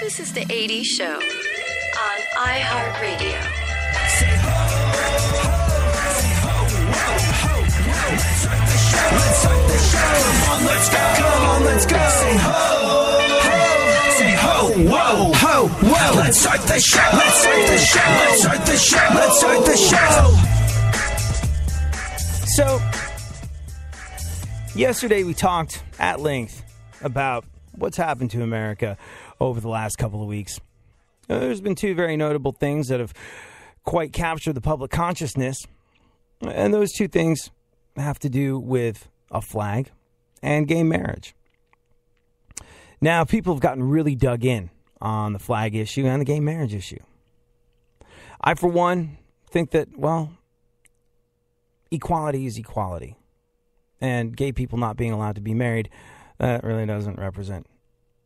This is the 80s Show on iHeartRadio. Say ho, ho, say ho, ho, ho, let's start the show. Let's start the show. Come on, let's go. Come on, let's go. Say ho, ho, say ho, whoa, ho, whoa. Let's start the show. Let's start the show. Let's start the show. Let's start the show. So, yesterday we talked at length about what's happened to America over the last couple of weeks. There's been two very notable things that have quite captured the public consciousness, and those two things have to do with a flag and gay marriage. Now, people have gotten really dug in on the flag issue and the gay marriage issue. I, for one, think that, well, equality is equality. And gay people not being allowed to be married, that really doesn't represent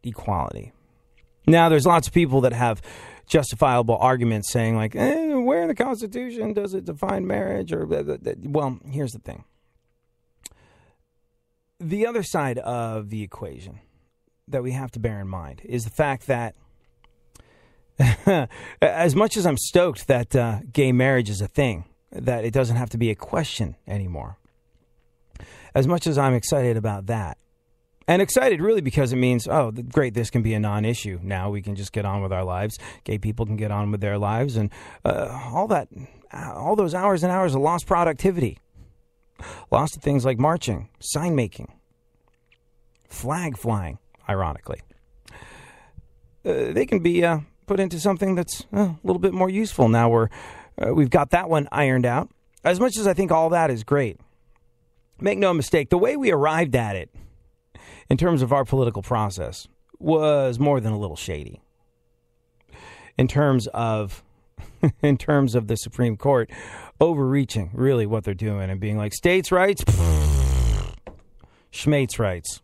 equality. Now, there's lots of people that have justifiable arguments saying, like, where in the Constitution does it define marriage? Or, well, here's the thing. The other side of the equation that we have to bear in mind is the fact that as much as I'm stoked that gay marriage is a thing, that it doesn't have to be a question anymore, as much as I'm excited about that, and excited really because it means, oh, great, this can be a non-issue. Now we can just get on with our lives. Gay people can get on with their lives, and all those hours and hours of lost productivity, lost to things like marching, sign making, flag flying, ironically. They can be put into something that's a little bit more useful. Now we've got that one ironed out. As much as I think all that is great, make no mistake, the way we arrived at it in terms of our political process was more than a little shady. In terms of the Supreme Court overreaching really what they're doing and being like, states' rights, schmates' rights.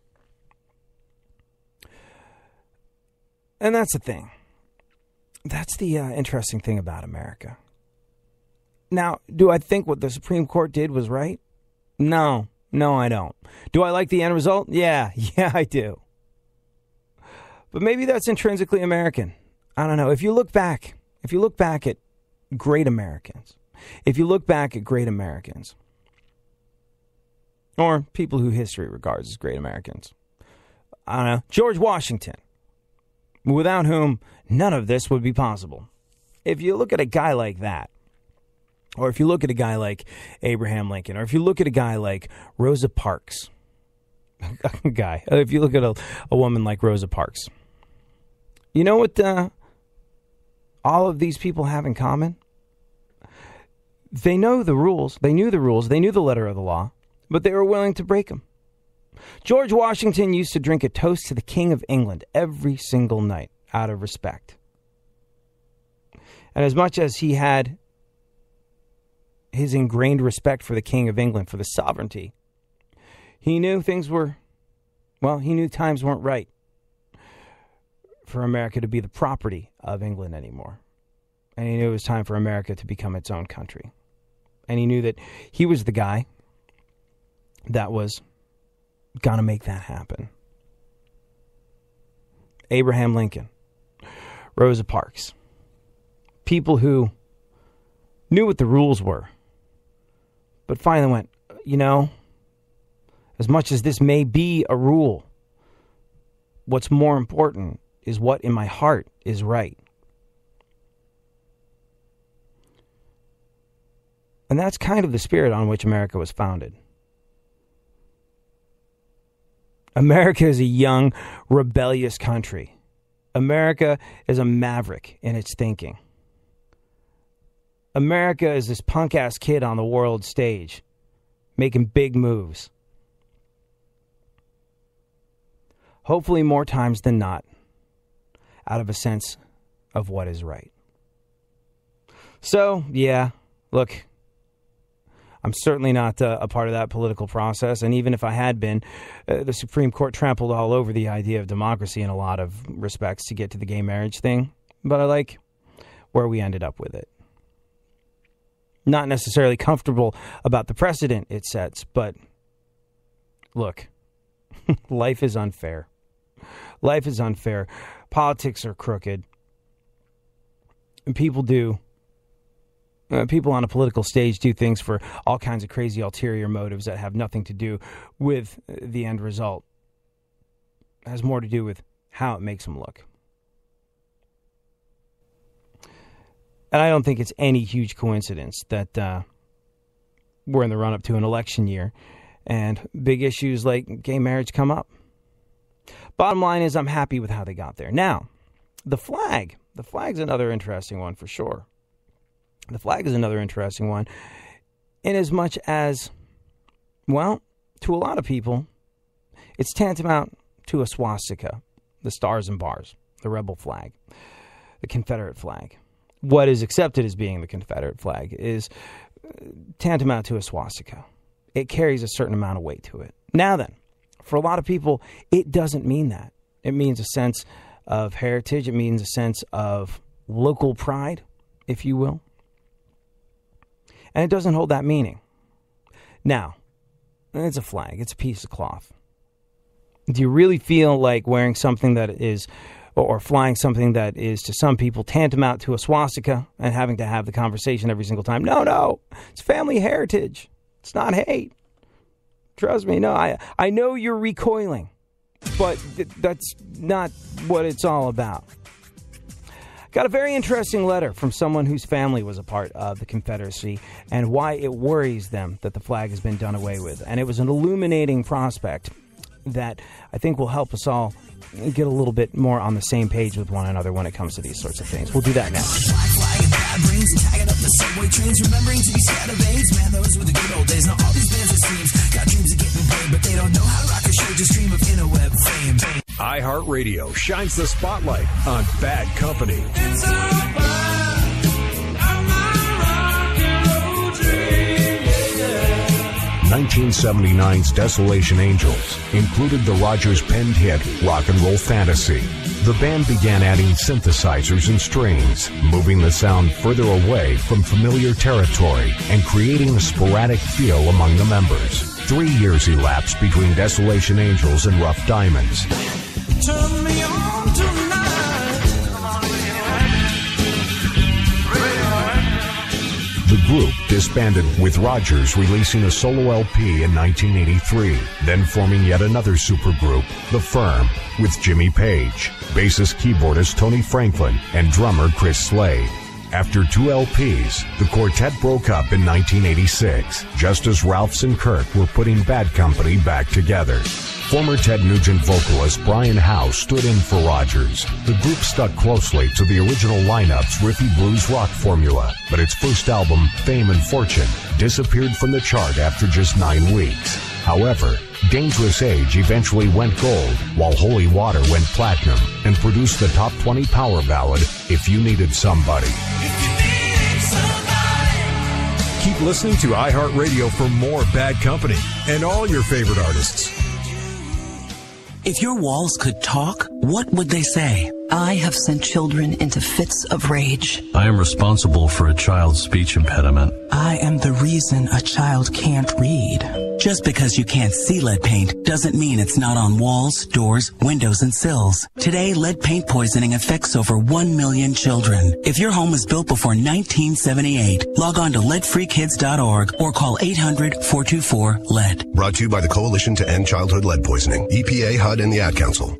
And that's the thing. That's the interesting thing about America. Now, do I think what the Supreme Court did was right? No, I don't. Do I like the end result? Yeah, I do. But maybe that's intrinsically American. I don't know. If you look back at great Americans, or people who history regards as great Americans, I don't know, George Washington, without whom none of this would be possible. If you look at a guy like that, or if you look at a guy like Abraham Lincoln, or if you look at a guy like Rosa Parks, if you look at a woman like Rosa Parks, you know what all of these people have in common? They know the rules. They knew the rules. They knew the letter of the law, but they were willing to break them. George Washington used to drink a toast to the King of England every single night out of respect. And as much as he had his ingrained respect for the King of England, for the sovereignty, he knew times weren't right for America to be the property of England anymore. And he knew it was time for America to become its own country. And he knew that he was the guy that was going to make that happen. Abraham Lincoln, Rosa Parks, people who knew what the rules were, but finally went, as much as this may be a rule, what's more important is what in my heart is right. And that's kind of the spirit on which America was founded. America is a young, rebellious country. America is a maverick in its thinking. America is this punk-ass kid on the world stage, making big moves. Hopefully more times than not, out of a sense of what is right. So, yeah, look, I'm certainly not a part of that political process. And even if I had been, the Supreme Court trampled all over the idea of democracy in a lot of respects to get to the gay marriage thing. But I like where we ended up with it. Not necessarily comfortable about the precedent it sets, but look, life is unfair. Life is unfair. Politics are crooked. And people on a political stage do things for all kinds of crazy ulterior motives that have nothing to do with the end result. It has more to do with how it makes them look. And I don't think it's any huge coincidence that we're in the run-up to an election year and big issues like gay marriage come up. Bottom line is I'm happy with how they got there. Now, the flag. The flag's another interesting one for sure. The flag is another interesting one in as much as, well, to a lot of people, it's tantamount to a swastika, the stars and bars, the rebel flag, the Confederate flag. What is accepted as being the Confederate flag is tantamount to a swastika. It carries a certain amount of weight to it. Now then, for a lot of people, it doesn't mean that. It means a sense of heritage. It means a sense of local pride, if you will. And it doesn't hold that meaning. Now, it's a flag. It's a piece of cloth. Do you really feel like wearing something that is, or flying something that is to some people tantamount to a swastika and having to have the conversation every single time? No. It's family heritage. It's not hate. Trust me. No, I know you're recoiling, but that's not what it's all about. Got a very interesting letter from someone whose family was a part of the Confederacy and why it worries them that the flag has been done away with. And it was an illuminating prospect that I think will help us all get a little bit more on the same page with one another when it comes to these sorts of things. We'll do that next. Tagging up the subway trains, remembering to be scared of AIDS. Man, those were the good old days. Now all these bands, it seems, got dreams of getting paid, but they don't know how to rock a show, just dream of interweb fame. iHeartRadio shines the spotlight on Bad Company. 1979's Desolation Angels included the Rogers-penned hit Rock and Roll Fantasy. The band began adding synthesizers and strings, moving the sound further away from familiar territory and creating a sporadic feel among the members. 3 years elapsed between Desolation Angels and Rough Diamonds. Turn me on tonight. The group disbanded, with Rogers releasing a solo LP in 1983, then forming yet another supergroup, The Firm, with Jimmy Page, bassist keyboardist Tony Franklin, and drummer Chris Slade. After 2 LPs, the quartet broke up in 1986, just as Ralphs and Kirk were putting Bad Company back together. Former Ted Nugent vocalist Brian Howe stood in for Rogers. The group stuck closely to the original lineup's riffy blues rock formula, but its first album, Fame and Fortune, disappeared from the chart after just 9 weeks. However, Dangerous Age eventually went gold, while Holy Water went platinum and produced the top 20 power ballad, If You Needed Somebody. Keep listening to iHeartRadio for more Bad Company and all your favorite artists. If your walls could talk, what would they say? I have sent children into fits of rage. I am responsible for a child's speech impediment. I am the reason a child can't read. Just because you can't see lead paint doesn't mean it's not on walls, doors, windows, and sills. Today, lead paint poisoning affects over 1 million children. If your home was built before 1978, log on to leadfreekids.org or call 800-424-LEAD. Brought to you by the Coalition to End Childhood Lead Poisoning, EPA, HUD, and the Ad Council.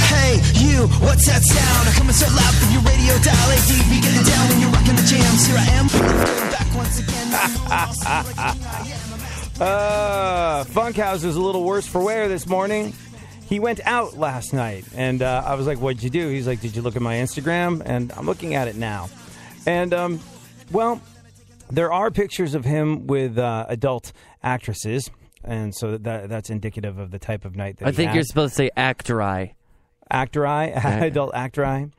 Hey, you, what's that sound? Coming so loud from your radio dial. ADB, get it down when you're rocking the jams. Here I am, back once again. Funkhouse is a little worse for wear this morning. He went out last night, and I was like, what'd you do? He's like, did you look at my Instagram? And I'm looking at it now. And, well, there are pictures of him with adult actresses, and so that's indicative of the type of night that I think you're supposed to say actori. Actori? Adult actori?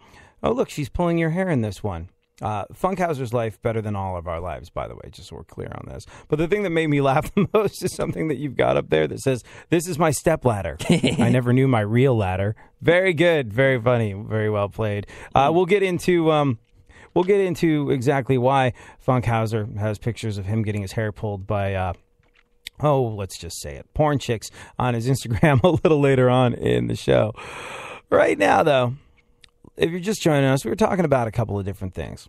Oh, look, she's pulling your hair in this one. Funkhauser's life better than all of our lives, by the way, just so we're clear on this. But the thing that made me laugh the most is something that you've got up there that says, "This is my stepladder. I never knew my real ladder." Very good, very funny, very well played. We'll get into exactly why Funkhauser has pictures of him getting his hair pulled by let's just say it, porn chicks on his Instagram a little later on in the show. Right now, though, if you're just joining us, we were talking about a couple of different things.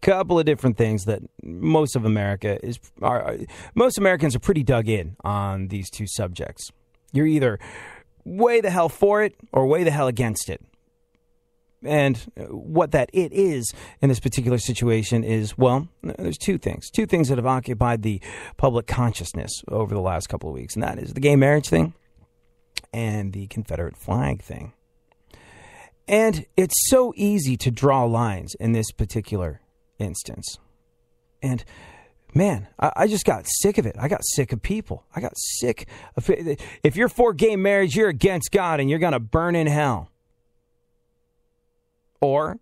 That most Americans are pretty dug in on these two subjects. You're either way the hell for it or way the hell against it. And what that it is in this particular situation is, well, there's two things that have occupied the public consciousness over the last couple of weeks, and that is the gay marriage thing and the Confederate flag thing. And it's so easy to draw lines in this particular instance. And man, I just got sick of it. I got sick of people. I got sick of it. If you're for gay marriage, you're against God and you're going to burn in hell. Or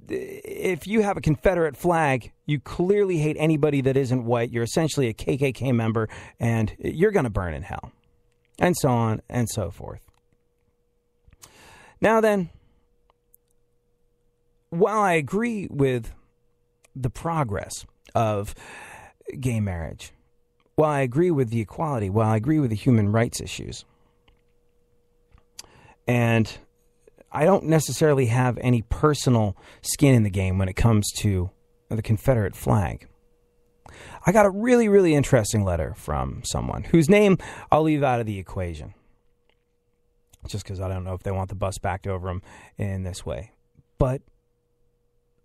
if you have a Confederate flag, you clearly hate anybody that isn't white. You're essentially a KKK member and you're going to burn in hell. And so on and so forth. Now then, while I agree with the progress of gay marriage, while I agree with the equality, while I agree with the human rights issues, and I don't necessarily have any personal skin in the game when it comes to the Confederate flag, I got a really, really interesting letter from someone whose name I'll leave out of the equation, just because I don't know if they want the bus backed over them in this way. But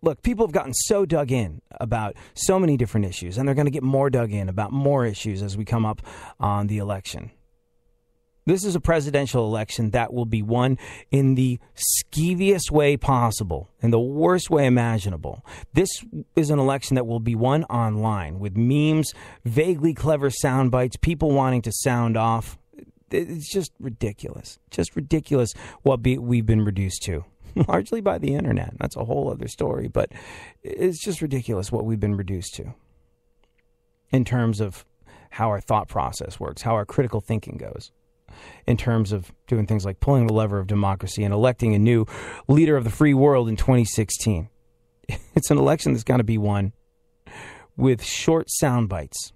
look, people have gotten so dug in about so many different issues, and they're going to get more dug in about more issues as we come up on the election. This is a presidential election that will be won in the skeeviest way possible, in the worst way imaginable. This is an election that will be won online with memes, vaguely clever sound bites, people wanting to sound off. It's just ridiculous. Just ridiculous what we've been reduced to, largely by the internet. That's a whole other story, but it's just ridiculous what we've been reduced to in terms of how our thought process works, how our critical thinking goes, in terms of doing things like pulling the lever of democracy and electing a new leader of the free world in 2016. It's an election that's going to be won with short sound bites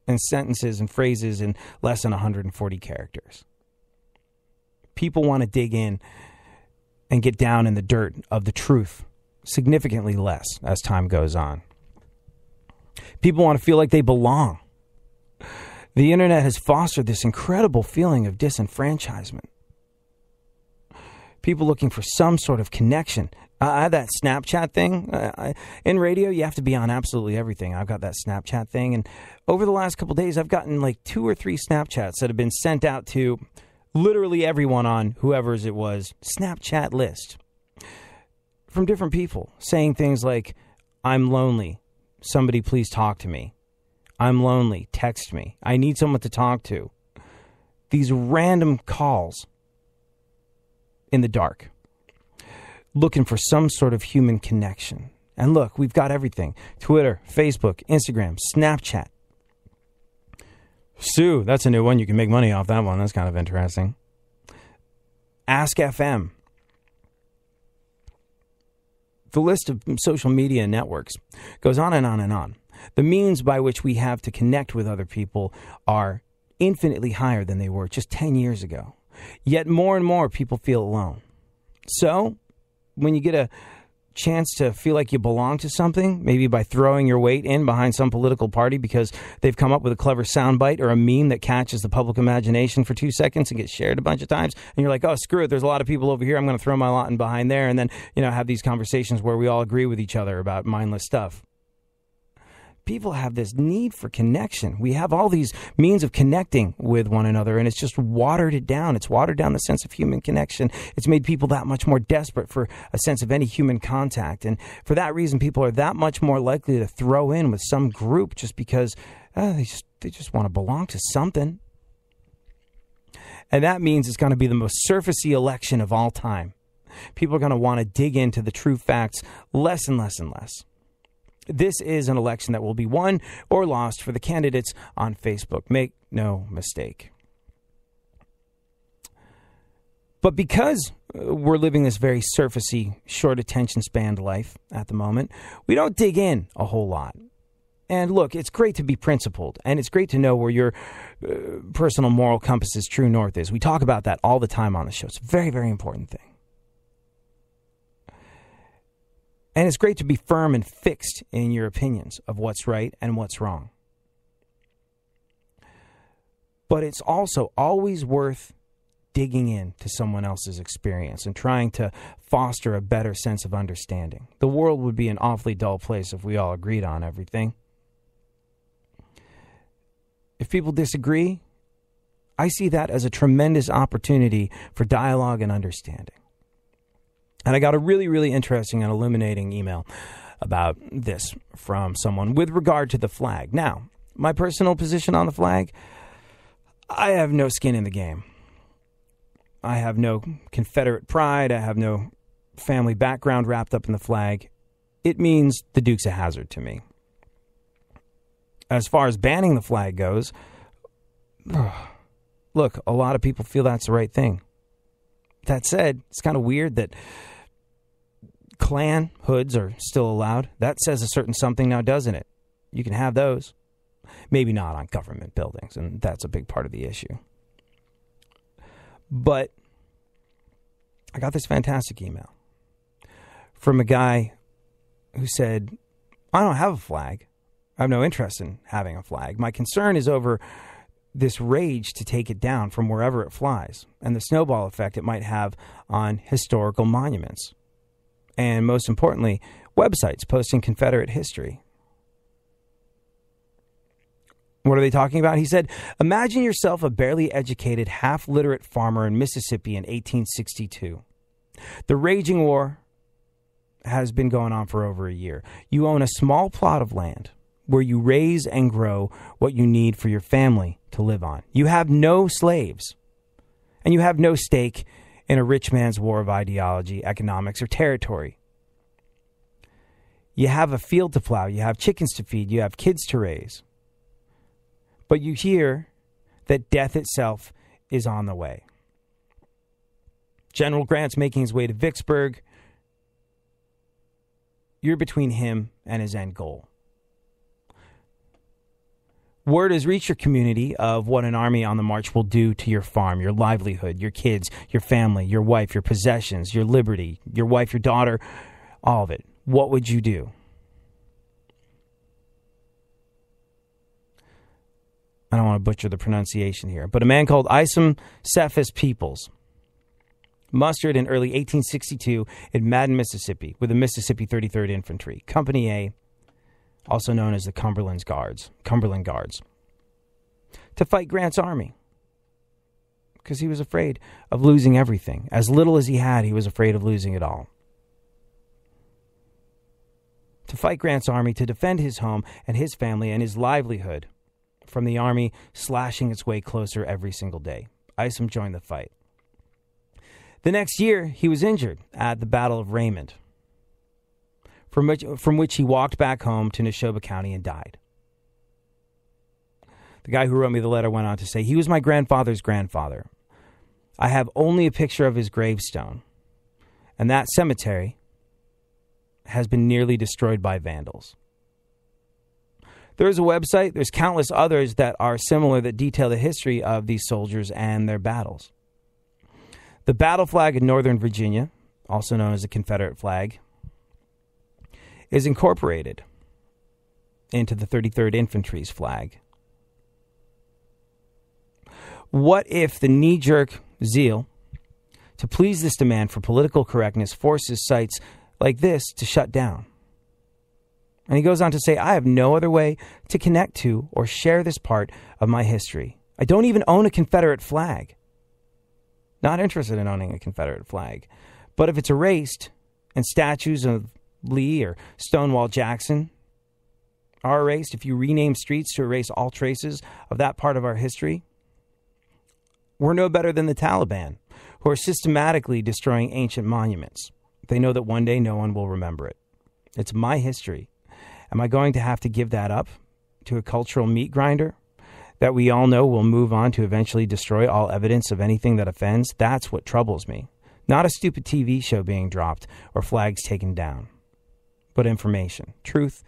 and sentences and phrases in less than 140 characters. People want to dig in and get down in the dirt of the truth significantly less as time goes on. People want to feel like they belong. The internet has fostered this incredible feeling of disenfranchisement. People looking for some sort of connection. I have that Snapchat thing. In radio, you have to be on absolutely everything. I've got that Snapchat thing. And over the last couple of days, I've gotten like 2 or 3 Snapchats that have been sent out to literally everyone on whoever's it was Snapchat list from different people saying things like, "I'm lonely. Somebody please talk to me. I'm lonely. Text me. I need someone to talk to." These random calls in the dark, looking for some sort of human connection. And look, we've got everything. Twitter, Facebook, Instagram, Snapchat. Sue, that's a new one. You can make money off that one. That's kind of interesting. Ask FM. The list of social media networks goes on and on and on. The means by which we have to connect with other people are infinitely higher than they were just 10 years ago. Yet more and more people feel alone. So when you get a chance to feel like you belong to something, maybe by throwing your weight in behind some political party because they've come up with a clever soundbite or a meme that catches the public imagination for 2 seconds and gets shared a bunch of times, and you're like, oh, screw it, there's a lot of people over here, I'm going to throw my lot in behind there, and then, have these conversations where we all agree with each other about mindless stuff. People have this need for connection. We have all these means of connecting with one another, and it's just watered it down. It's watered down the sense of human connection. It's made people that much more desperate for a sense of any human contact. And for that reason, people are that much more likely to throw in with some group just because they just want to belong to something. And that means it's going to be the most surfacey election of all time. People are going to want to dig into the true facts less and less and less. This is an election that will be won or lost for the candidates on Facebook. Make no mistake. But because we're living this very surfacey, short attention span life at the moment, we don't dig in a whole lot. And look, it's great to be principled, and it's great to know where your personal moral compass's true north is. We talk about that all the time on the show. It's a very, very important thing. And it's great to be firm and fixed in your opinions of what's right and what's wrong. But it's also always worth digging into someone else's experience and trying to foster a better sense of understanding. The world would be an awfully dull place if we all agreed on everything. If people disagree, I see that as a tremendous opportunity for dialogue and understanding. And I got a really, really interesting and illuminating email about this from someone with regard to the flag. Now, my personal position on the flag, I have no skin in the game. I have no Confederate pride. I have no family background wrapped up in the flag. It means the Duke's a hazard to me. As far as banning the flag goes, look, a lot of people feel that's the right thing. That said, it's kind of weird that Klan hoods are still allowed. That says a certain something now, doesn't it? You can have those. Maybe not on government buildings, and that's a big part of the issue. But I got this fantastic email from a guy who said, I don't have a flag. I have no interest in having a flag. My concern is over this rage to take it down from wherever it flies and the snowball effect it might have on historical monuments. And most importantly, websites posting Confederate history. What are they talking about? He said, imagine yourself a barely educated, half-literate farmer in Mississippi in 1862. The raging war has been going on for over a year. You own a small plot of land where you raise and grow what you need for your family to live on. You have no slaves, and you have no stake in a rich man's war of ideology, economics, or territory. You have a field to plow, you have chickens to feed, you have kids to raise. But you hear that death itself is on the way. General Grant's making his way to Vicksburg. You're between him and his end goal. Word has reached your community of what an army on the march will do to your farm, your livelihood, your kids, your family, your wife, your possessions, your liberty, your wife, your daughter, all of it. What would you do? I don't want to butcher the pronunciation here, but a man called Isom Cephas Peoples mustered in early 1862 in Madden, Mississippi, with the Mississippi 33rd Infantry, Company A, also known as the Cumberland Guards, to fight Grant's army. Because he was afraid of losing everything. As little as he had, he was afraid of losing it all. To fight Grant's army, to defend his home and his family and his livelihood from the army slashing its way closer every single day. Isom joined the fight. The next year, he was injured at the Battle of Raymond, from which he walked back home to Neshoba County and died. The guy who wrote me the letter went on to say, he was my grandfather's grandfather. I have only a picture of his gravestone, and that cemetery has been nearly destroyed by vandals. There's a website, there's countless others that are similar that detail the history of these soldiers and their battles. The battle flag in Northern Virginia, also known as the Confederate flag, is incorporated into the 33rd Infantry's flag. What if the knee-jerk zeal to please this demand for political correctness forces sites like this to shut down? And he goes on to say, I have no other way to connect to or share this part of my history. I don't even own a Confederate flag. Not interested in owning a Confederate flag. But if it's erased and statues of Lee or Stonewall Jackson are erased, if you rename streets to erase all traces of that part of our history, we're no better than the Taliban, who are systematically destroying ancient monuments. They know that one day no one will remember it. It's my history. Am I going to have to give that up to a cultural meat grinder that we all know will move on to eventually destroy all evidence of anything that offends? That's what troubles me. Not a stupid TV show being dropped or flags taken down, but information, truth,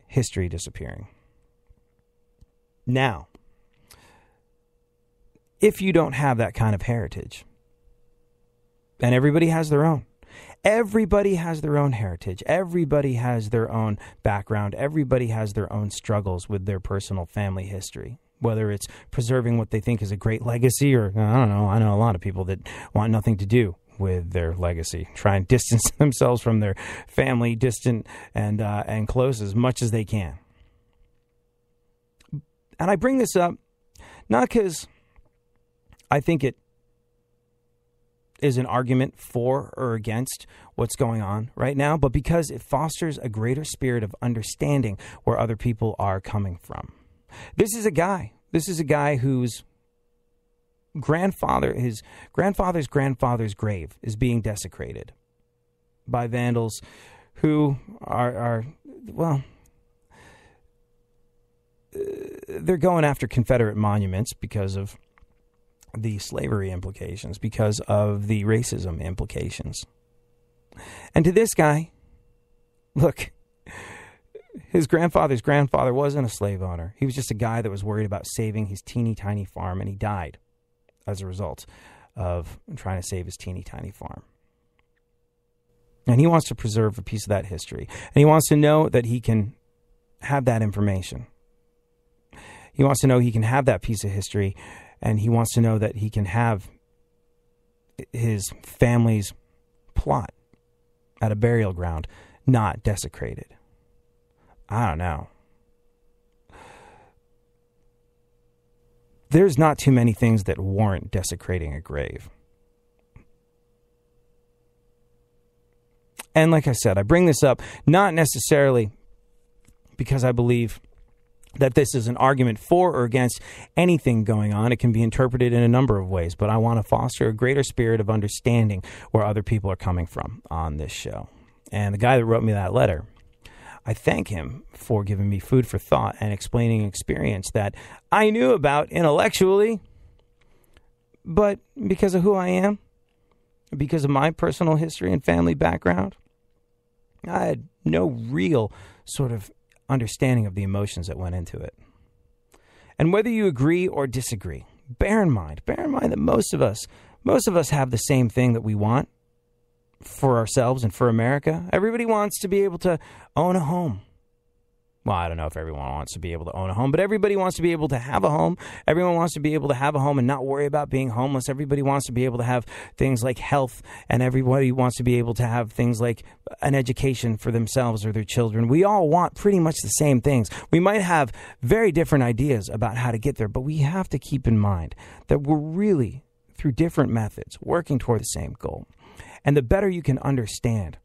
history disappearing. Now, if you don't have that kind of heritage, and everybody has their own. Everybody has their own heritage. Everybody has their own background. Everybody has their own struggles with their personal family history, whether it's preserving what they think is a great legacy or, I don't know, I know a lot of people that want nothing to do with their legacy, try and distance themselves from their family, distant and close as much as they can. And I bring this up not because I think it is an argument for or against what's going on right now, but because it fosters a greater spirit of understanding where other people are coming from. This is a guy whose his grandfather's grandfather's grave is being desecrated by vandals who are they're going after Confederate monuments because of the slavery implications, because of the racism implications. And to this guy, look, his grandfather's grandfather wasn't a slave owner. He was just a guy that was worried about saving his teeny tiny farm, and he died as a result of trying to save his teeny tiny farm. And he wants to preserve a piece of that history. And he wants to know that he can have that information. He wants to know he can have that piece of history, and he wants to know that he can have his family's plot at a burial ground not desecrated. I don't know. There's not too many things that warrant desecrating a grave. And like I said, I bring this up not necessarily because I believe that this is an argument for or against anything going on. It can be interpreted in a number of ways, but I want to foster a greater spirit of understanding where other people are coming from on this show. And the guy that wrote me that letter, I thank him for giving me food for thought and explaining an experience that I knew about intellectually, but because of who I am, because of my personal history and family background, I had no real sort of understanding of the emotions that went into it. And whether you agree or disagree, bear in mind that most of us have the same thing that we want for ourselves and for America. Everybody wants to be able to own a home. Well, I don't know if everyone wants to be able to own a home, but everybody wants to be able to have a home. Everyone wants to be able to have a home and not worry about being homeless. Everybody wants to be able to have things like health, and everybody wants to be able to have things like an education for themselves or their children. We all want pretty much the same things. We might have very different ideas about how to get there, but we have to keep in mind that we're really, through different methods, working toward the same goal. And the better you can understand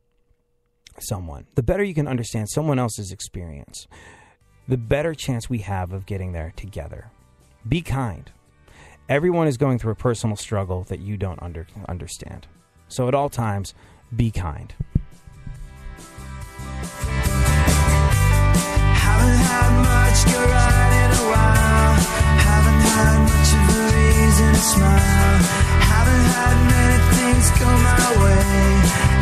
someone, the better you can understand someone else's experience, the better chance we have of getting there together. Be kind. Everyone is going through a personal struggle that you don't understand. So at all times, be kind. Haven't had much go right in a while. Haven't had much of a reason to smile. Haven't had many things go my way.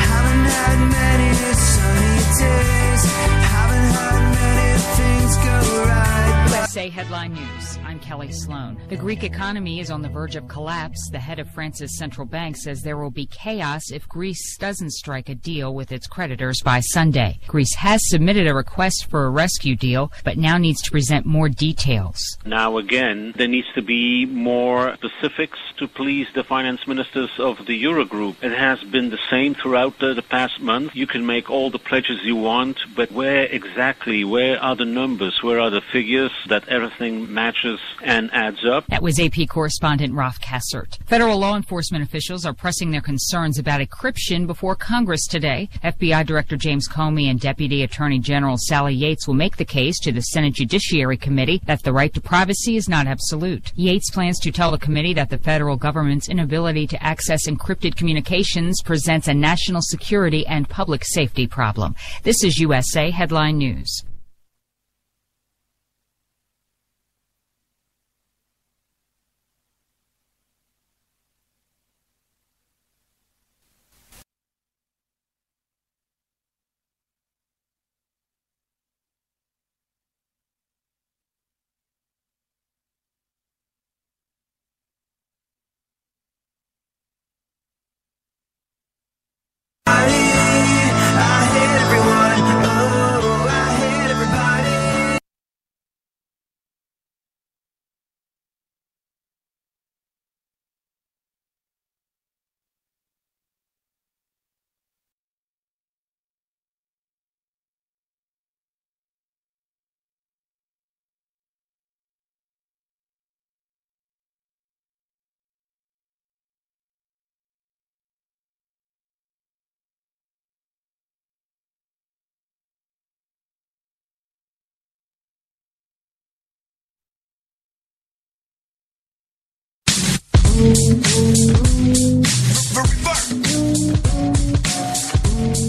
Haven't had many sunny days. Haven't had many things go right. USA Headline News. I'm Kelly Sloan. The Greek economy is on the verge of collapse. The head of France's central bank says there will be chaos if Greece doesn't strike a deal with its creditors by Sunday. Greece has submitted a request for a rescue deal, but now needs to present more details. Now again, there needs to be more specifics to please the finance ministers of the Eurogroup. It has been the same throughout the past month. You can make all the pledges you want, but where exactly, where are the numbers, where are the figures that everything matches and adds up. That was AP correspondent Ralph Kassert. Federal law enforcement officials are pressing their concerns about encryption before Congress today. FBI Director James Comey and Deputy Attorney General Sally Yates will make the case to the Senate Judiciary Committee that the right to privacy is not absolute. Yates plans to tell the committee that the federal government's inability to access encrypted communications presents a national security and public safety problem. This is USA Headline News.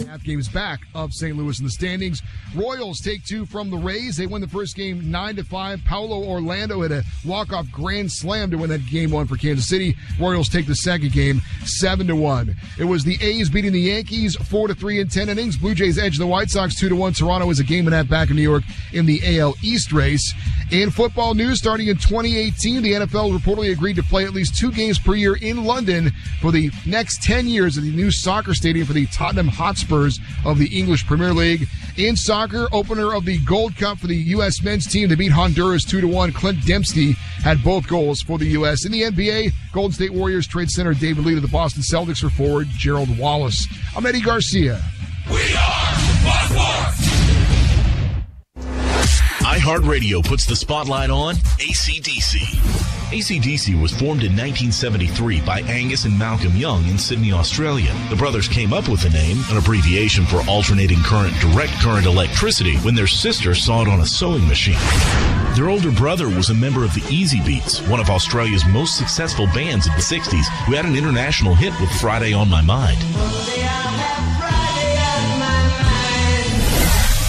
Half games back of St. Louis in the standings. Royals take 2 from the Rays. They win the first game 9-5. Paulo Orlando had a walk-off grand slam to win that game 1 for Kansas City. Royals take the second game 7-1. It was the A's beating the Yankees 4-3 in 10 innings. Blue Jays edge the White Sox 2-1. Toronto is a game and a half back in New York in the AL East race. In football news, starting in 2018, the NFL reportedly agreed to play at least 2 games per year in London for the next 10 years at the new soccer stadium for the Tottenham Hotspurs of the English Premier League. In soccer, opener of the Gold Cup for the U.S. men's team to beat Honduras 2-1. Clint Dempsey had both goals for the U.S. In the NBA, Golden State Warriors trade center David Lee to the Boston Celtics for forward Gerald Wallace. I'm Eddie Garcia. We are Buzzworth! iHeartRadio puts the spotlight on AC/DC. AC/DC was formed in 1973 by Angus and Malcolm Young in Sydney, Australia. The brothers came up with the name, an abbreviation for alternating current direct current electricity, when their sister saw it on a sewing machine. Their older brother was a member of the Easy Beats, one of Australia's most successful bands of the 60s, who had an international hit with Friday on My Mind.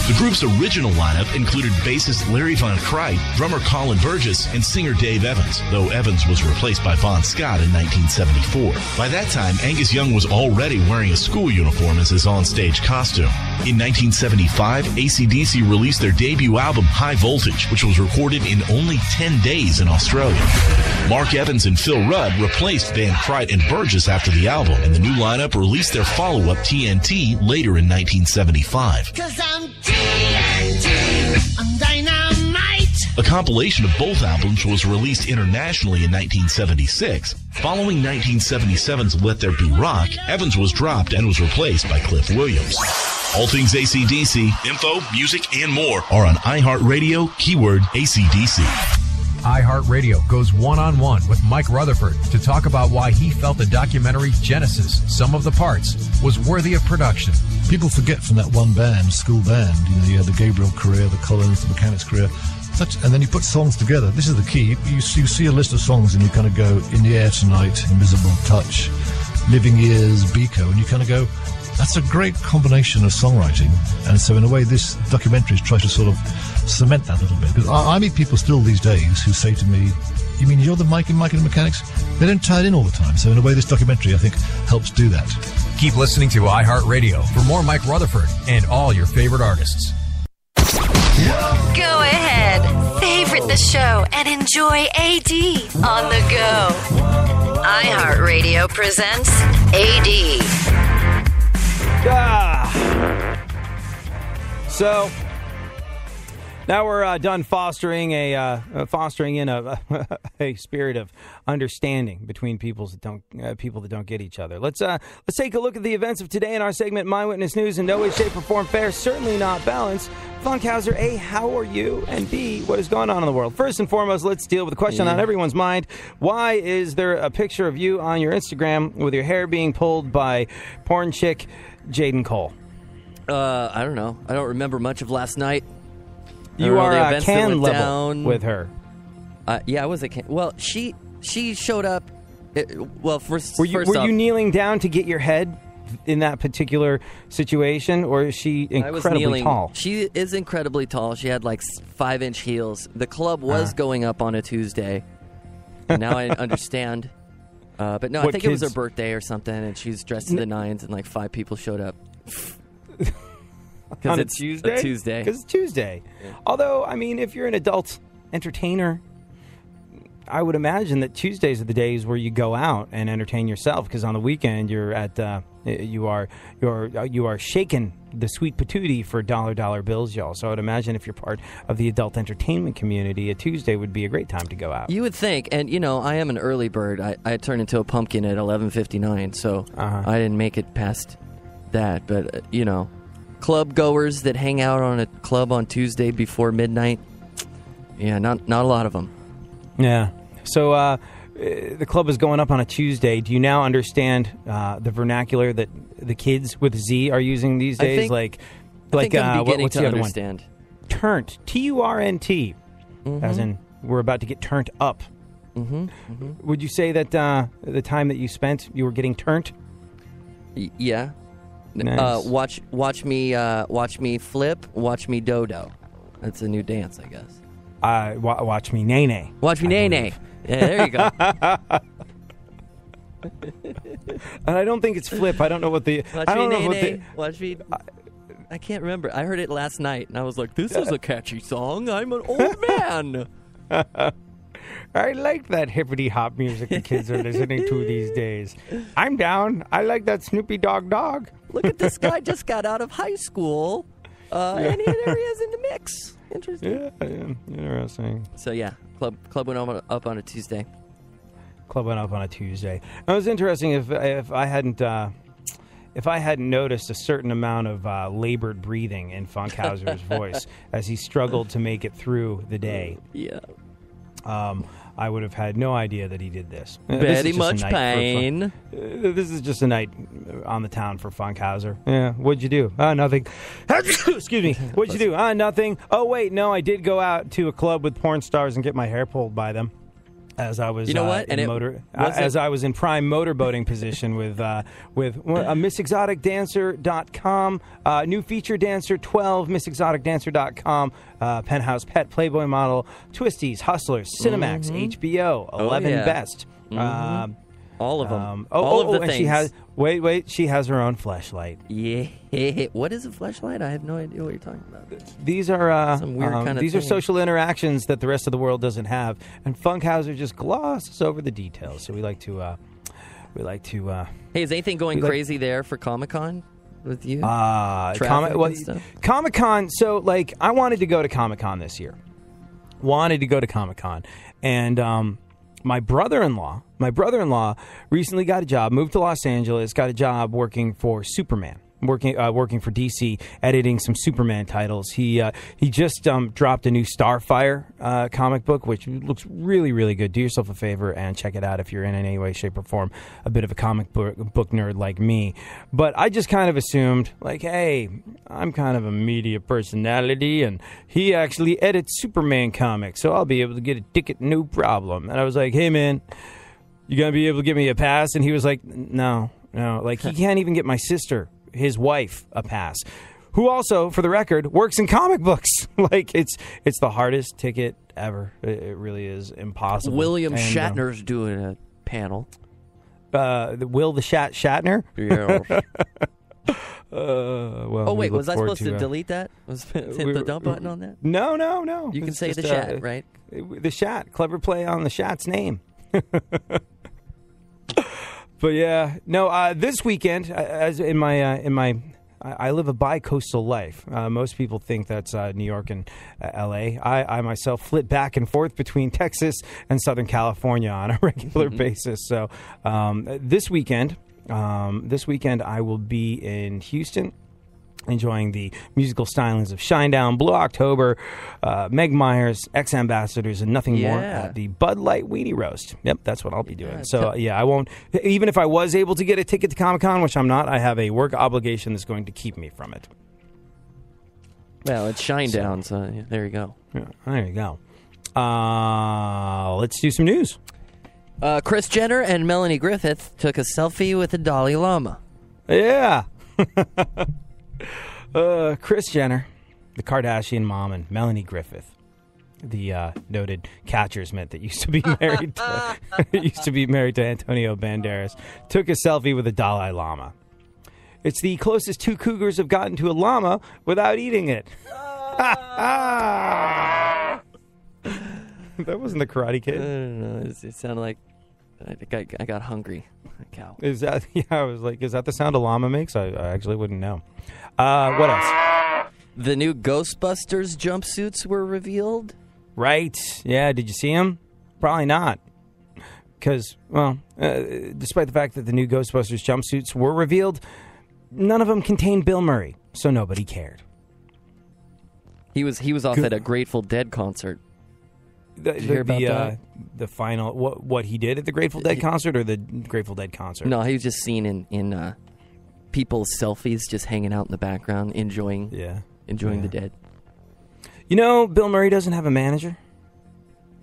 The group's original lineup included bassist Larry Von Crite, drummer Colin Burgess, and singer Dave Evans, though Evans was replaced by Von Scott in 1974. By that time, Angus Young was already wearing a school uniform as his on-stage costume. In 1975, AC/DC released their debut album, High Voltage, which was recorded in only 10 days in Australia. Mark Evans and Phil Rudd replaced Van Crite and Burgess after the album, and the new lineup released their follow-up, TNT, later in 1975. 'Cause I'm TNT, I'm dynamite. A compilation of both albums was released internationally in 1976. Following 1977's Let There Be Rock, Evans was dropped and was replaced by Cliff Williams. All things AC/DC, info, music, and more are on iHeartRadio, keyword AC/DC. iHeartRadio goes one-on-one with Mike Rutherford to talk about why he felt the documentary Genesis, Sum of the Parts, was worthy of production. People forget from that one band, school band, you had the Gabriel career, the Collins, the Mechanics career, and then you put songs together. This is the key. You see a list of songs and you kind of go, In the Air Tonight, Invisible Touch, Living Years, Biko, and you kind of go, that's a great combination of songwriting. And so in a way, this documentary tries to sort of cement that a little bit. Because I meet people still these days who say to me, you mean you're the Mike and the Mechanics? They don't tie it in all the time. So in a way, this documentary, I think, helps do that. Keep listening to iHeartRadio for more Mike Rutherford and all your favorite artists. Go ahead. Favorite the show and enjoy AD on the go. iHeartRadio presents AD. So, Now we're done fostering in a spirit of understanding between people that don't get each other. Let's take a look at the events of today in our segment, My Witness News. In no way, shape, or form fair, certainly not balanced. Funkhauser, A, how are you? And B, what is going on in the world? First and foremost, let's deal with the question on everyone's mind. Why is there a picture of you on your Instagram with your hair being pulled by porn chick Jaden Cole? I don't know. I don't remember much of last night. You are can level with her. Yeah, I was a can. Well, she showed up. First were you kneeling down to get your head in that particular situation, or is she incredibly tall? She is incredibly tall. She had like 5-inch heels. The club was going up on a Tuesday. And now I understand. But no, I think it was her birthday or something, and she's dressed to the nines, and like 5 people showed up. On a Tuesday? Because it's Tuesday. Yeah. Although, I mean, if you're an adult entertainer, I would imagine that Tuesdays are the days where you go out and entertain yourself. Because on the weekend, you're at you are shaking the sweet patootie for dollar bills, y'all. So I would imagine if you're part of the adult entertainment community, a Tuesday would be a great time to go out. You would think, and I am an early bird. I turned into a pumpkin at 11:59, so I didn't make it past that. But club goers that hang out on a club on Tuesday before midnight, not a lot of them. Yeah. So the club is going up on a Tuesday. Do you now understand the vernacular that the kids with Z are using these days? I think I'm beginning what's to the other understand. One? Turnt. Turnt. As in, we're about to get turned up. Would you say that the time that you spent, you were getting turnt? Yeah. Nice. Watch me flip. Watch me dodo. That's a new dance, I guess. Watch me nay-nay. Watch me nay-nay. Yeah, there you go. And I don't think it's flip. I don't know what the... Watch me... I can't remember. I heard it last night, and I was like, this is a catchy song. I'm an old man. I like that hippity-hop music the kids are listening to these days. I'm down. I like that Snoopy Dog. Look at this guy just got out of high school, and there he is in the mix. Interesting. Yeah, interesting. So yeah, club went up on a Tuesday. Club went up on a Tuesday. It was interesting if I hadn't noticed a certain amount of labored breathing in Funkhauser's voice as he struggled to make it through the day. Yeah. I would have had no idea that he did this. Very much pain. This is just a night on the town for Funkhauser. Yeah, what'd you do? Nothing. Excuse me. What'd you do? Nothing. Oh, wait, no, I did go out to a club with porn stars and get my hair pulled by them. As I was, as I was in prime motorboating position with MissExoticDancer.com, new feature Dancer 12, MissExoticDancer.com, Penthouse Pet, Playboy Model, Twisties, Hustlers, Cinemax, HBO, 11 Best. All of them. All of the things. She has. Wait. She has her own fleshlight. Yeah. What is a fleshlight? I have no idea what you're talking about. These are some weird kind of these thing. are social interactions that the rest of the world doesn't have, and Funkhauser just glosses over the details. So we like to. Hey, is anything going crazy there for Comic-Con with you? Comic-Con. So I wanted to go to Comic-Con this year. And my brother-in-law recently got a job, moved to Los Angeles, got a job working for Superman, working for DC, editing some Superman titles. He just dropped a new Starfire comic book, which looks really, really good. Do yourself a favor and check it out if you're in any way, shape, or form a bit of a comic book nerd like me. But I just kind of assumed, hey, I'm kind of a media personality, and he actually edits Superman comics, so I'll be able to get a ticket, no problem. And I was like, hey, man, you going to be able to give me a pass? And he was like, no. He can't even get my sister, his wife, a pass, who also, for the record, works in comic books. It's the hardest ticket ever. It really is impossible. William Shatner's doing a panel. Will the Shatner? Yeah. Well, was I supposed to delete that? Hit the dump button on that? No. You can say the Shat, right? The Shat. Clever play on the Shat's name. But yeah, no. This weekend, as in my I live a bi-coastal life. Most people think that's New York and L.A. I myself flit back and forth between Texas and Southern California on a regular basis. So this weekend I will be in Houston, enjoying the musical stylings of Shinedown, Blue October, Meg Myers, Ex-Ambassadors, and nothing more at the Bud Light Weenie Roast. Yep, that's what I'll be doing. So, I won't, even if I was able to get a ticket to Comic-Con, which I'm not, I have a work obligation that's going to keep me from it. Well, it's Shinedown, so there you go. Yeah, there you go. Let's do some news. Kris Jenner and Melanie Griffith took a selfie with the Dalai Lama. Yeah. Kris Jenner, the Kardashian mom, and Melanie Griffith, the noted catcher's mitt that used to be married to Antonio Banderas, took a selfie with the Dalai Lama. It's the closest two cougars have gotten to a llama without eating it. That wasn't the Karate Kid. I don't know. It sounded like I think I got hungry. A cow. Is that? Yeah, I was like, is that the sound a llama makes? I actually wouldn't know. What else? The new Ghostbusters jumpsuits were revealed. Right. Yeah. Did you see them? Probably not. Because, despite the fact that the new Ghostbusters jumpsuits were revealed, none of them contained Bill Murray, so nobody cared. He was off at a Grateful Dead concert. Did you hear about that? The final, what he did at the Grateful Dead concert, or the Grateful Dead concert? No, he was just seen in people's selfies, just hanging out in the background, enjoying the Dead. You know, Bill Murray doesn't have a manager.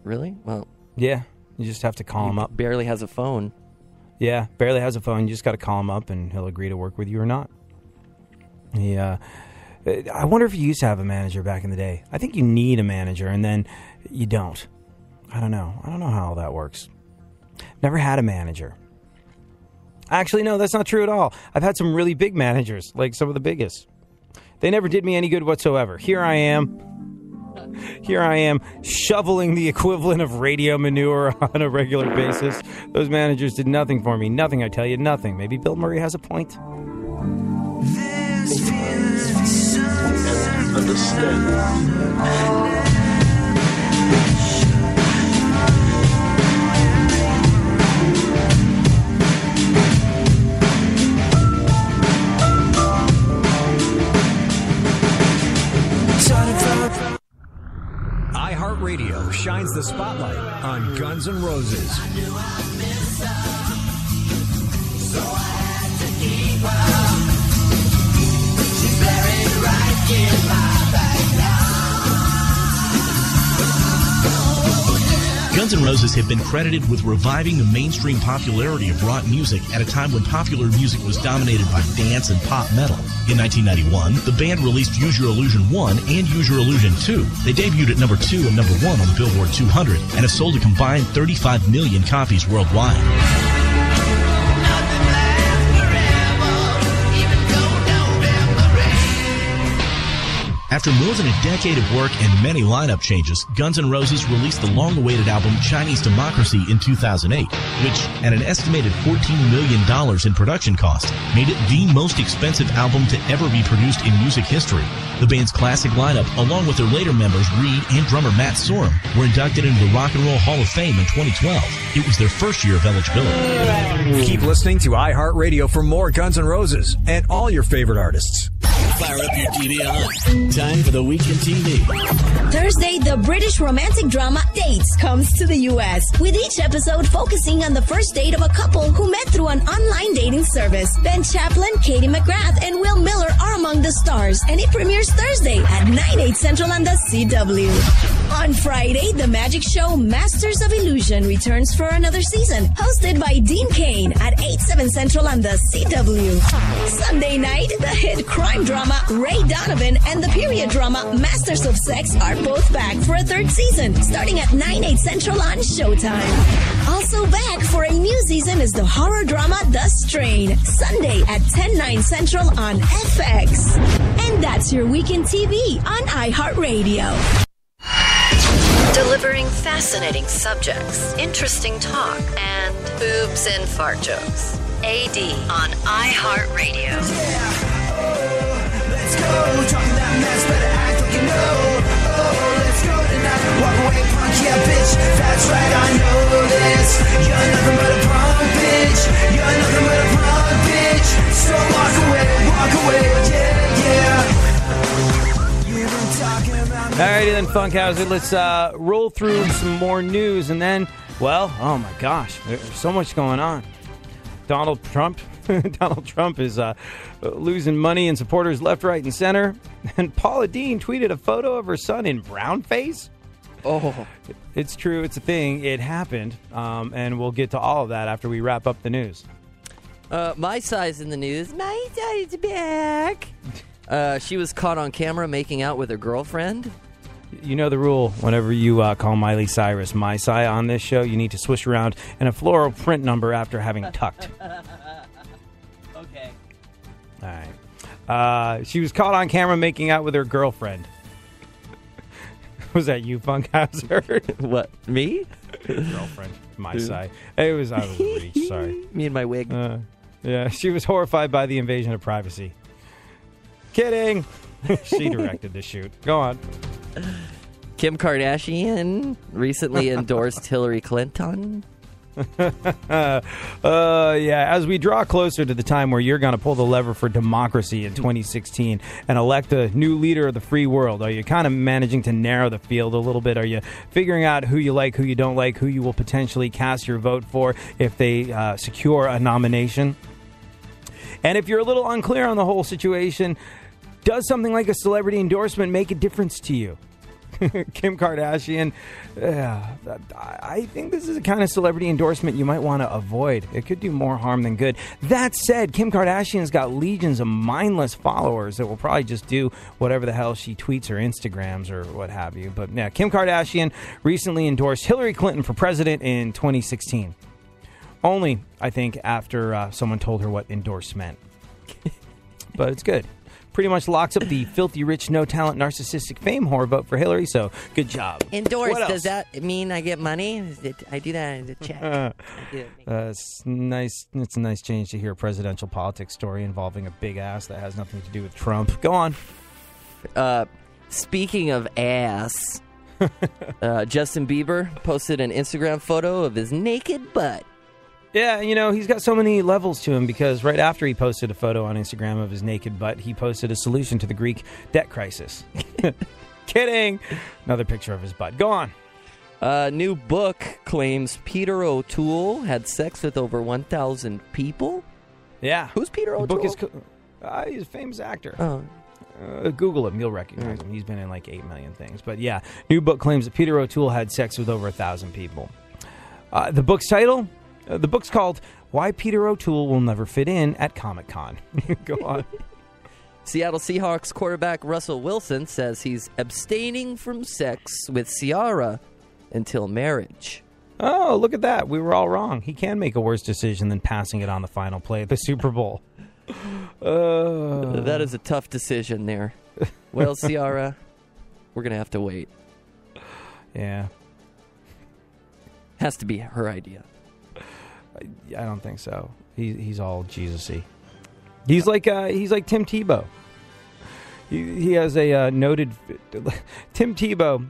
Really? Well, yeah, you just have to call him up. Barely has a phone. Yeah, barely has a phone. You just got to call him up, and he'll agree to work with you or not. I wonder if you used to have a manager back in the day. I think you need a manager, and then you don't. I don't know. I don't know how all that works. Never had a manager. Actually, no, that's not true at all. I've had some really big managers, like some of the biggest. They never did me any good whatsoever. Here I am, shoveling the equivalent of radio manure on a regular basis. Those managers did nothing for me. Nothing, I tell you, nothing. Maybe Bill Murray has a point. iHeartRadio shines the spotlight on Guns N' Roses. Guns N' Roses have been credited with reviving the mainstream popularity of rock music at a time when popular music was dominated by dance and pop metal. In 1991, the band released Use Your Illusion 1 and Use Your Illusion 2. They debuted at number 2 and number 1 on the Billboard 200 and have sold a combined 35 million copies worldwide. After more than a decade of work and many lineup changes, Guns N' Roses released the long-awaited album Chinese Democracy in 2008, which, at an estimated $14 million in production cost, made it the most expensive album to ever be produced in music history. The band's classic lineup, along with their later members Reed and drummer Matt Sorum, were inducted into the Rock and Roll Hall of Fame in 2012. It was their first year of eligibility. Keep listening to iHeartRadio for more Guns N' Roses and all your favorite artists. Fire up your TV on. Time for the Week in TV. Thursday, the British romantic drama Dates comes to the U.S., with each episode focusing on the first date of a couple who met through an online dating service. Ben Chaplin, Katie McGrath, and Will Miller are among the stars, and it premieres Thursday at 9/8 Central on the CW. On Friday, the magic show Masters of Illusion returns for another season, hosted by Dean Cain at 8/7 Central on the CW. Sunday night, the hit crime drama Ray Donovan and the period drama Masters of Sex are both back for a third season, starting at 9/8 Central on Showtime. Also back for a new season is the horror drama The Strain, Sunday at 10/9 Central on FX. And that's your Week in TV on iHeartRadio. Delivering fascinating subjects, interesting talk, and boobs and fart jokes. AD on iHeartRadio. Yeah. let's go. Talking that mess, better act like you know. Oh, let's go tonight. Walk away, punk, yeah, bitch. That's right, I know this. You're nothing but a punk, bitch. You're nothing but a punk, bitch. So walk away, yeah, yeah. You've been talking about me. Alrighty then, Funkhauser, let's roll through some more news, and then, well, oh my gosh, there's so much going on. Donald Trump is losing money and supporters left, right, and center. And Paula Deen tweeted a photo of her son in brown face. Oh, it's true. It's a thing. It happened. And we'll get to all of that after we wrap up the news. My size in the news. My size back. She was caught on camera making out with her girlfriend. You know the rule. Whenever you call Miley Cyrus my Cy on this show, you need to swish around in a floral print number after having tucked. Okay. All right. She was caught on camera making out with her girlfriend. Was that you, Funkhauser? What, me? Girlfriend. My Cy. I was a reach. Sorry. Me and my wig. Yeah, she was horrified by the invasion of privacy. Kidding. She directed the shoot. Go on. Kim Kardashian recently endorsed Hillary Clinton. Yeah, as we draw closer to the time where you're going to pull the lever for democracy in 2016 and elect a new leader of the free world, are you kind of managing to narrow the field a little bit? Are you figuring out who you like, who you don't like, who you will potentially cast your vote for if they secure a nomination? And if you're a little unclear on the whole situation, does something like a celebrity endorsement make a difference to you? Kim Kardashian, I think this is a kind of celebrity endorsement you might want to avoid. It could do more harm than good. That said, Kim Kardashian's got legions of mindless followers that will probably just do whatever the hell she tweets or Instagrams or what have you. But yeah, Kim Kardashian recently endorsed Hillary Clinton for president in 2016. Only, I think, after someone told her what endorse meant. But it's good. Pretty much locks up the filthy rich, no talent, narcissistic fame whore vote for Hillary, so good job. Endorse, does that mean I get money? I do that in the check. It's nice. It's a nice change to hear a presidential politics story involving a big ass that has nothing to do with Trump. Go on. Speaking of ass, Justin Bieber posted an Instagram photo of his naked butt. Yeah, you know, he's got so many levels to him because right after he posted a photo on Instagram of his naked butt, he posted a solution to the Greek debt crisis. Kidding. Another picture of his butt. Go on. New book claims Peter O'Toole had sex with over 1,000 people. Yeah. Who's Peter O'Toole? The book is he's a famous actor. Oh. Google him. You'll recognize him. He's been in like 8 million things. But yeah, new book claims that Peter O'Toole had sex with over 1,000 people. The book's title? The book's called Why Peter O'Toole Will Never Fit In at Comic-Con. Go on. Seattle Seahawks quarterback Russell Wilson says he's abstaining from sex with Ciara until marriage. Oh, look at that. We were all wrong. He can make a worse decision than passing it on the final play at the Super Bowl. That is a tough decision there. Well, Ciara, we're going to have to wait. Yeah. Has to be her idea. I don't think so. He's all Jesus-y. He's like Tim Tebow. He has a noted Tim Tebow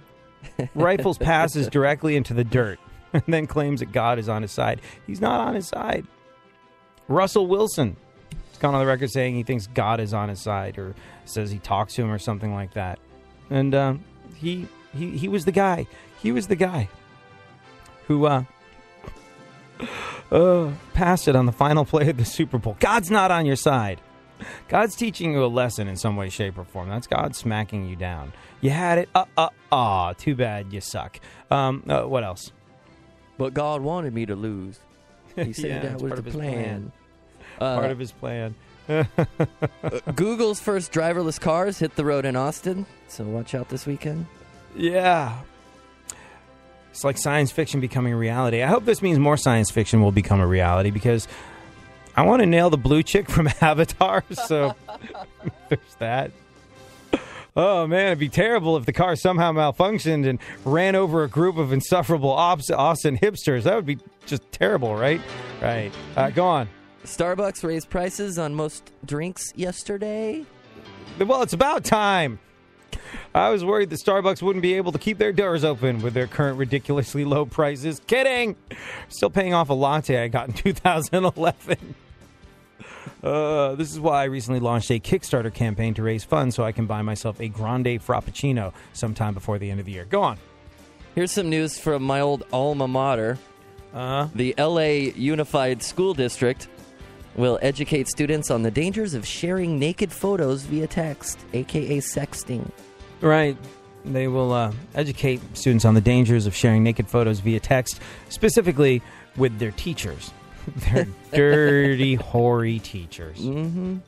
rifles passes directly into the dirt and then claims that God is on his side. He's not on his side. Russell Wilson has gone on the record saying he thinks God is on his side, or says he talks to him or something like that. And he was the guy. He was the guy who passed it on the final play of the Super Bowl. God's not on your side. God's teaching you a lesson in some way, shape, or form. That's God smacking you down. You had it. Too bad you suck. What else? But God wanted me to lose. He said that was the plan. Part of his plan. Google's first driverless cars hit the road in Austin, so watch out this weekend. Yeah. It's like science fiction becoming a reality. I hope this means more science fiction will become a reality, because I want to nail the blue chick from Avatar, so there's that. Oh, man, it'd be terrible if the car somehow malfunctioned and ran over a group of insufferable Austin hipsters. That would be just terrible, right? Right. Go on. Starbucks raised prices on most drinks yesterday. Well, it's about time. I was worried that Starbucks wouldn't be able to keep their doors open with their current ridiculously low prices. Kidding! Still paying off a latte I got in 2011. This is why I recently launched a Kickstarter campaign to raise funds so I can buy myself a grande frappuccino sometime before the end of the year. Go on. Here's some news from my old alma mater. The LA Unified School District will educate students on the dangers of sharing naked photos via text, a.k.a. sexting. Right. They will educate students on the dangers of sharing naked photos via text, specifically with their teachers. Their dirty, hoary teachers. Mm-hmm.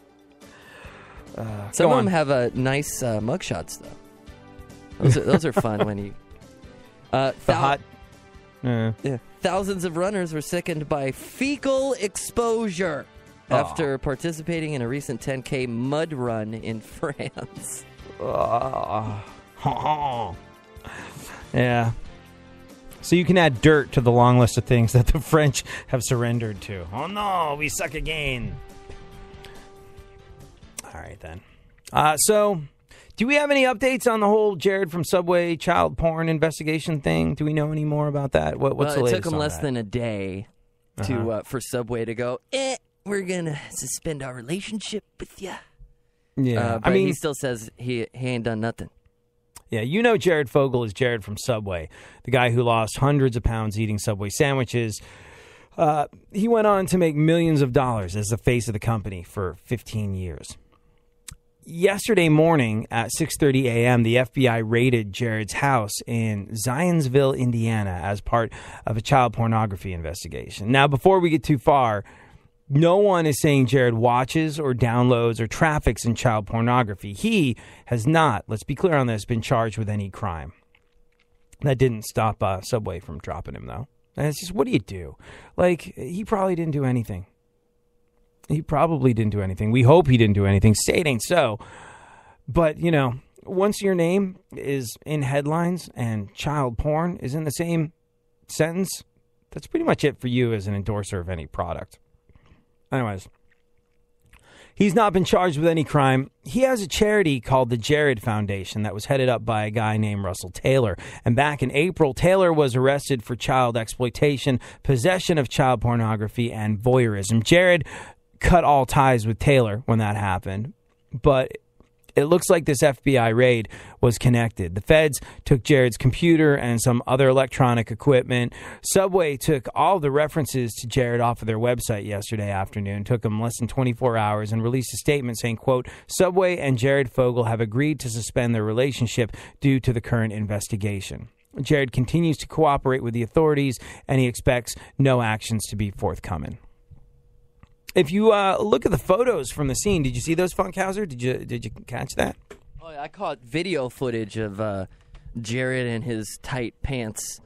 Some of them have nice mugshots, though. Those are fun when you... Thousands of runners were sickened by fecal exposure after participating in a recent 10K mud run in France. Yeah. So you can add dirt to the long list of things that the French have surrendered to. Oh no, we suck again. All right then. So, do we have any updates on the whole Jared from Subway child porn investigation thing? Do we know any more about that? What's the latest on that? It took them less than a day for Subway to go, we're going to suspend our relationship with you. Yeah. But he still says he ain't done nothing. Yeah, you know Jared Fogle is Jared from Subway, the guy who lost hundreds of pounds eating Subway sandwiches. He went on to make millions of dollars as the face of the company for 15 years. Yesterday morning at 6:30 a.m., the FBI raided Jared's house in Zionsville, Indiana, as part of a child pornography investigation. Now, before we get too far, no one is saying Jared watches or downloads or traffics in child pornography. He has not, let's be clear on this, been charged with any crime. That didn't stop Subway from dropping him, though. And it's just, what do you do? Like, he probably didn't do anything. He probably didn't do anything. We hope he didn't do anything. Say it ain't so. But, you know, once your name is in headlines and child porn is in the same sentence, that's pretty much it for you as an endorser of any product. Anyways, he's not been charged with any crime. He has a charity called the Jared Foundation that was headed up by a guy named Russell Taylor. And back in April, Taylor was arrested for child exploitation, possession of child pornography, and voyeurism. Jared cut all ties with Taylor when that happened, but it looks like this FBI raid was connected. The feds took Jared's computer and some other electronic equipment. Subway took all the references to Jared off of their website yesterday afternoon. Took them less than 24 hours and released a statement saying, quote, Subway and Jared Fogle have agreed to suspend their relationship due to the current investigation. Jared continues to cooperate with the authorities and he expects no actions to be forthcoming. If you look at the photos from the scene, did you see those, Funkhauser? Did you catch that? Oh, I caught video footage of Jared in his tight pants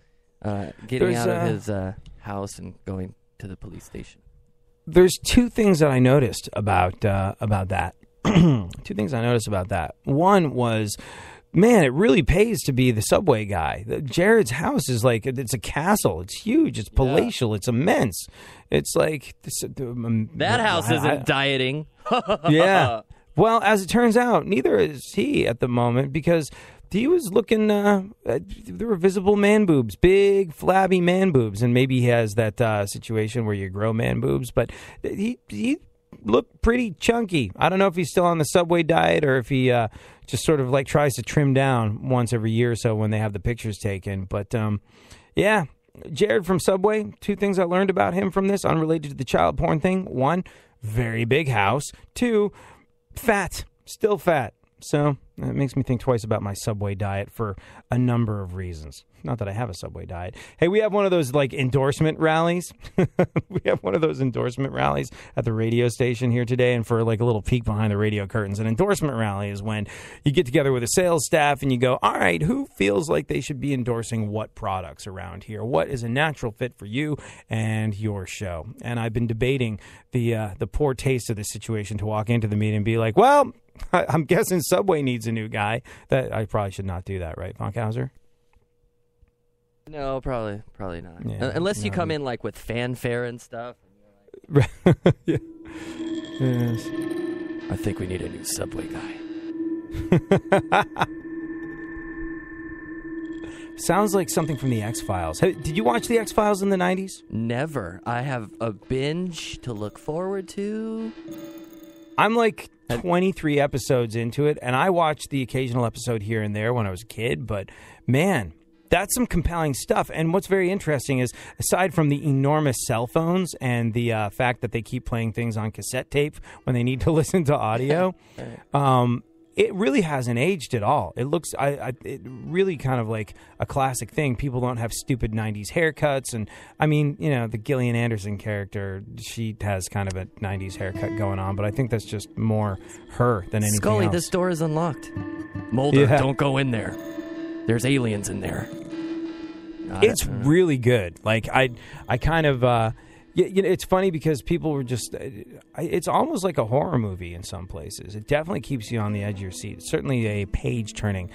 getting out of his house and going to the police station. There's two things that I noticed about that. Two things I noticed about that. One was, man, it really pays to be the Subway guy. Jared's house is like, it's a castle. It's huge. It's palatial. It's immense. It's like... that house isn't dieting. Yeah. Well, as it turns out, neither is he at the moment because he was looking... there were visible man boobs, big, flabby man boobs. And maybe he has that situation where you grow man boobs. But he looked pretty chunky. I don't know if he's still on the Subway diet or if he just sort of like tries to trim down once every year or so when they have the pictures taken. But yeah, Jared from Subway, two things I learned about him from this unrelated to the child porn thing. One, very big house. Two, fat, still fat. So it makes me think twice about my Subway diet for a number of reasons. Not that I have a Subway diet. Hey, we have one of those like endorsement rallies. We have one of those endorsement rallies at the radio station here today. And for like a little peek behind the radio curtains, an endorsement rally is when you get together with a sales staff and you go, all right, who feels like they should be endorsing what products around here? What is a natural fit for you and your show? And I've been debating the poor taste of the situation to walk into the meeting and be like, well, I'm guessing Subway needs a new guy. That I probably should not do that, right, Funkhauser? No, probably not. Yeah, unless you come in like with fanfare and stuff. Yeah. Yes. I think we need a new Subway guy. Sounds like something from the X-Files. Did you watch the X-Files in the 90s? Never. I have a binge to look forward to. I'm like 23 episodes into it, and I watched the occasional episode here and there when I was a kid, but man, that's some compelling stuff. And what's very interesting is, aside from the enormous cell phones and the fact that they keep playing things on cassette tape when they need to listen to audio, it really hasn't aged at all. It looks, it really kind of like a classic thing. People don't have stupid 90s haircuts. And I mean, you know, the Gillian Anderson character, she has kind of a 90s haircut going on, but I think that's just more her than anything Scully, else. this door is unlocked. Mulder, don't go in there. There's aliens in there. It's really good. Like, I kind of... you know, it's funny because people were just... it's almost like a horror movie in some places. It definitely keeps you on the edge of your seat. It's certainly a page-turning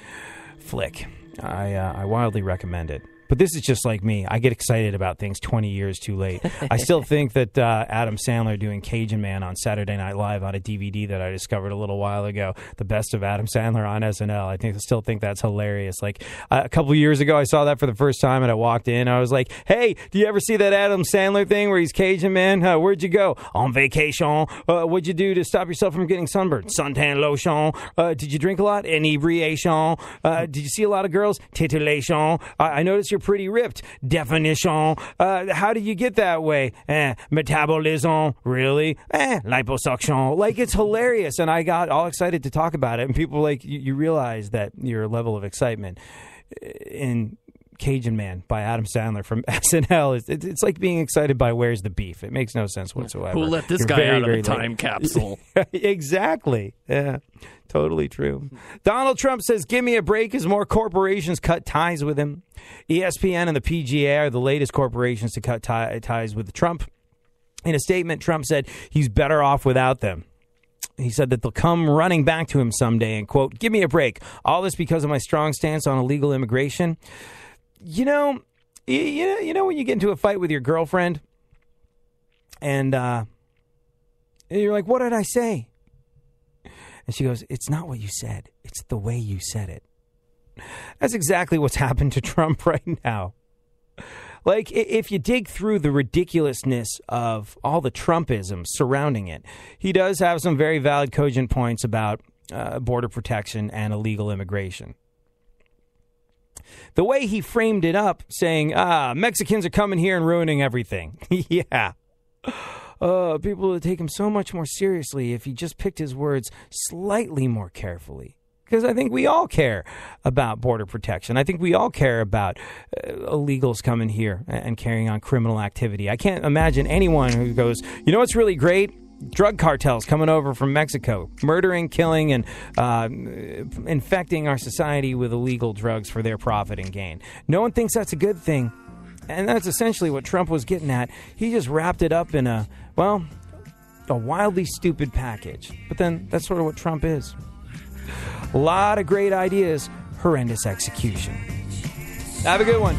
flick. I wildly recommend it. But this is just like me. I get excited about things 20 years too late. I still think that Adam Sandler doing Cajun Man on Saturday Night Live on a DVD that I discovered a little while ago, the best of Adam Sandler on SNL, I still think that's hilarious. Like, a couple years ago, I saw that for the first time, and I walked in. I was like, hey, do you ever see that Adam Sandler thing where he's Cajun Man? Where'd you go? On vacation. What'd you do to stop yourself from getting sunburned? Suntan lotion. Did you drink a lot? Inebriation. Did you see a lot of girls? Titillation. I noticed you're pretty ripped. Definition. How did you get that way? Metabolism. Really? Liposuction. Like, it's hilarious, and I got all excited to talk about it, and people like, you realize that your level of excitement in Cajun Man by Adam Sandler from SNL it's like being excited by Where's the Beef. It makes no sense whatsoever. Who let this guy out of a time capsule? Exactly. Yeah. Totally true. Donald Trump says, give me a break as more corporations cut ties with him. ESPN and the PGA are the latest corporations to cut ties with Trump. In a statement, Trump said he's better off without them. He said that they'll come running back to him someday and, quote, give me a break. All this because of my strong stance on illegal immigration. You know when you get into a fight with your girlfriend and you're like, what did I say? And she goes, it's not what you said. It's the way you said it. That's exactly what's happened to Trump right now. Like, if you dig through the ridiculousness of all the Trumpisms surrounding it, he does have some very valid, cogent points about border protection and illegal immigration. The way he framed it up, saying, Mexicans are coming here and ruining everything. Yeah. People would take him so much more seriously if he just picked his words slightly more carefully. Because I think we all care about border protection. I think we all care about illegals coming here and carrying on criminal activity. I can't imagine anyone who goes, you know what's really great? Drug cartels coming over from Mexico, murdering, killing, and infecting our society with illegal drugs for their profit and gain. No one thinks that's a good thing. And that's essentially what Trump was getting at. He just wrapped it up in a wildly stupid package. But then that's sort of what Trump is. A lot of great ideas, horrendous execution. Have a good one.